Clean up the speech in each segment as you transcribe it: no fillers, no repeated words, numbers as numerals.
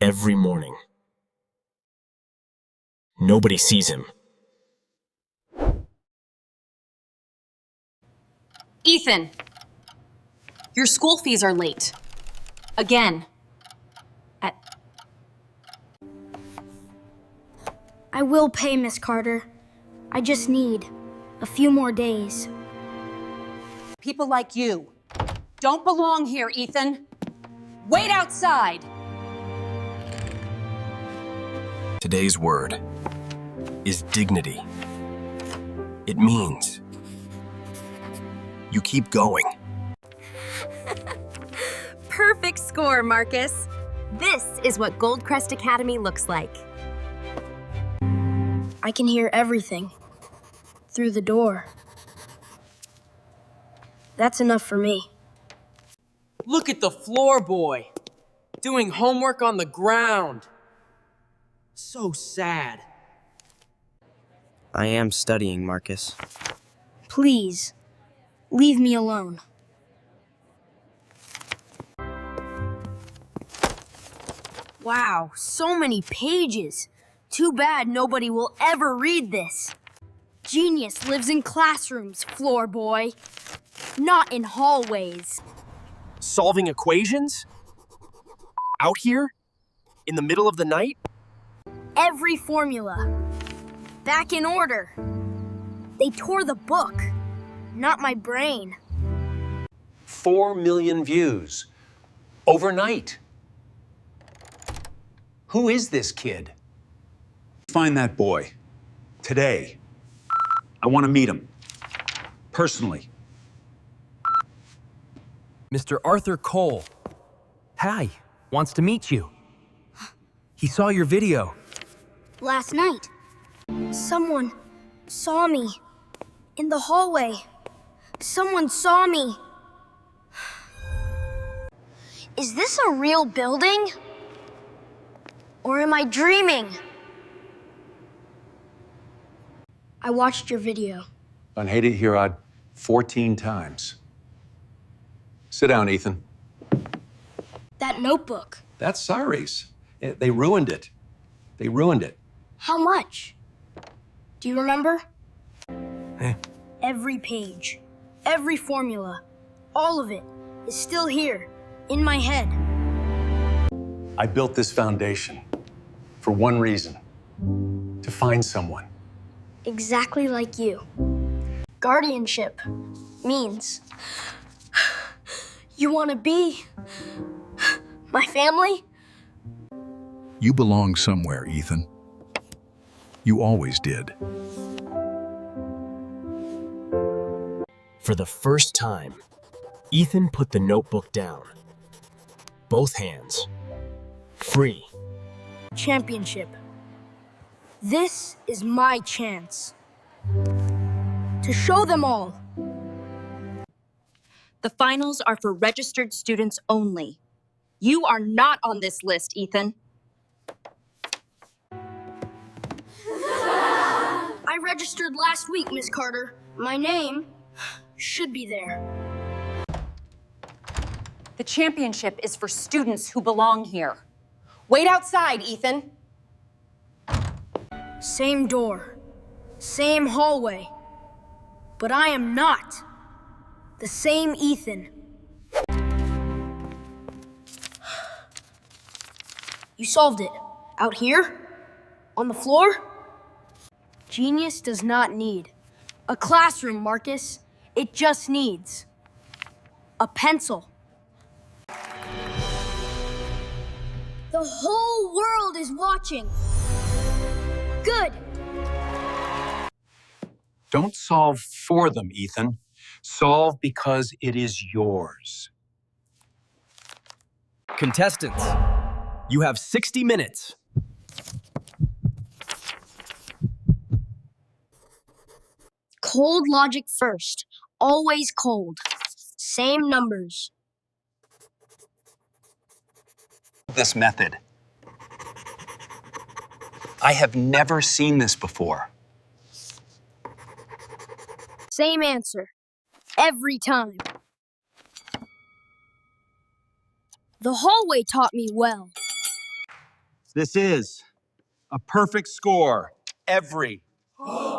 every morning. Nobody sees him. Ethan, your school fees are late. Again. I will pay, Miss Carter. I just need a few more days. People like you don't belong here, Ethan. Wait outside. Today's word is dignity. It means you keep going. Perfect score, Marcus. This is what Goldcrest Academy looks like. I can hear everything through the door. That's enough for me. Look at the floor boy, doing homework on the ground. So sad. I am studying, Marcus. Please, leave me alone. Wow, so many pages. Too bad nobody will ever read this. Genius lives in classrooms, floor boy, not in hallways. Solving equations? Out here? In the middle of the night? Every formula. Back in order. They tore the book, not my brain. 4 million views. Overnight. Who is this kid? Find that boy. Today. I want to meet him. Personally. Mr. Arthur Cole. Hi, wants to meet you. He saw your video. Last night, someone saw me in the hallway. Someone saw me. Is this a real building? Or am I dreaming? I watched your video. Unhated Herod 14 times. Sit down, Ethan. That notebook. That's Cyrus. They ruined it. They ruined it. How much? Do you remember? Eh. Every page, every formula, all of it is still here, in my head. I built this foundation for one reason. To find someone. Exactly like you. Guardianship means you want to be my family? You belong somewhere, Ethan. You always did. For the first time, Ethan put the notebook down. Both hands. Free. Championship. This is my chance to show them all. The finals are for registered students only. You are not on this list, Ethan. I registered last week, Miss Carter. My name should be there. The championship is for students who belong here. Wait outside, Ethan. Same door, same hallway, but I am not the same Ethan. You solved it. Out here? On the floor? Genius does not need a classroom, Marcus. It just needs a pencil. The whole world is watching. Good. Don't solve for them, Ethan. Solve because it is yours. Contestants, you have 60 minutes. Cold logic first. Always cold. Same numbers. This method. I have never seen this before. Same answer. Every time. The hallway taught me well. This is a perfect score. Every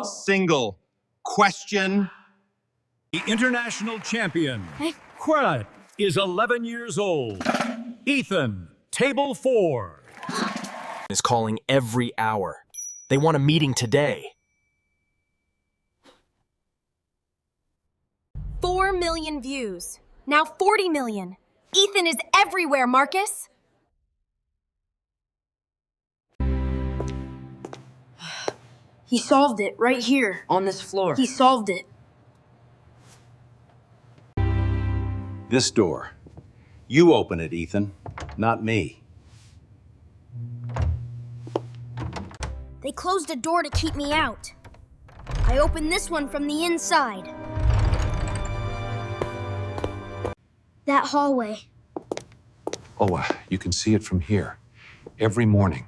single question. The international champion, Quad, is 11 years old. Ethan, table 4. Is calling every hour. They want a meeting today. 4 million views. Now 40 million. Ethan is everywhere, Marcus. He solved it right here. On this floor. He solved it. This door. You open it, Ethan, not me. They closed a door to keep me out. I opened this one from the inside. That hallway. Oh, you can see it from here. Every morning.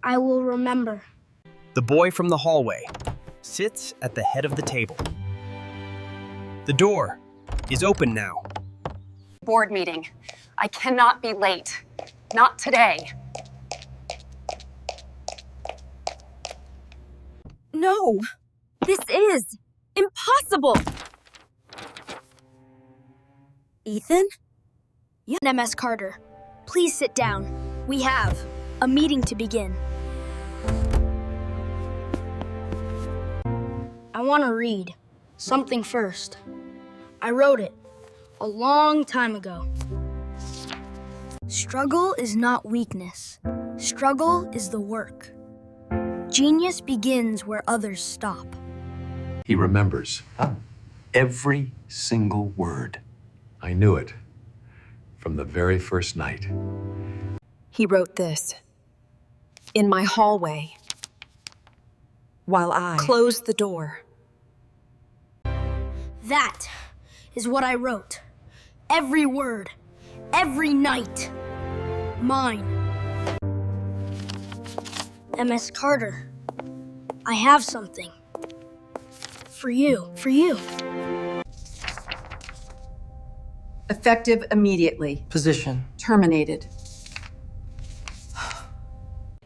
I will remember. The boy from the hallway sits at the head of the table. The door is open now. Board meeting. I cannot be late. Not today. No, this is impossible. Ethan? MS Carter, please sit down. We have a meeting to begin. I want to read something first. I wrote it a long time ago. Struggle is not weakness. Struggle is the work. Genius begins where others stop. He remembers every single word. I knew it from the very first night. He wrote this in my hallway while I closed the door. That is what I wrote. Every word, every night. Mine. MS Carter, I have something. For you, for you. Effective immediately. Position. Terminated.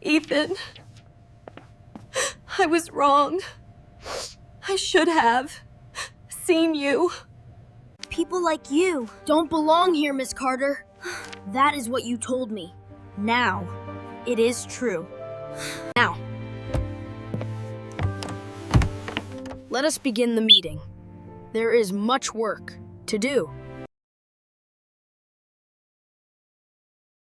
Ethan, I was wrong. I should have seen you. People like you don't belong here, Miss Carter. That is what you told me. Now, it is true. Now, let us begin the meeting. There is much work to do.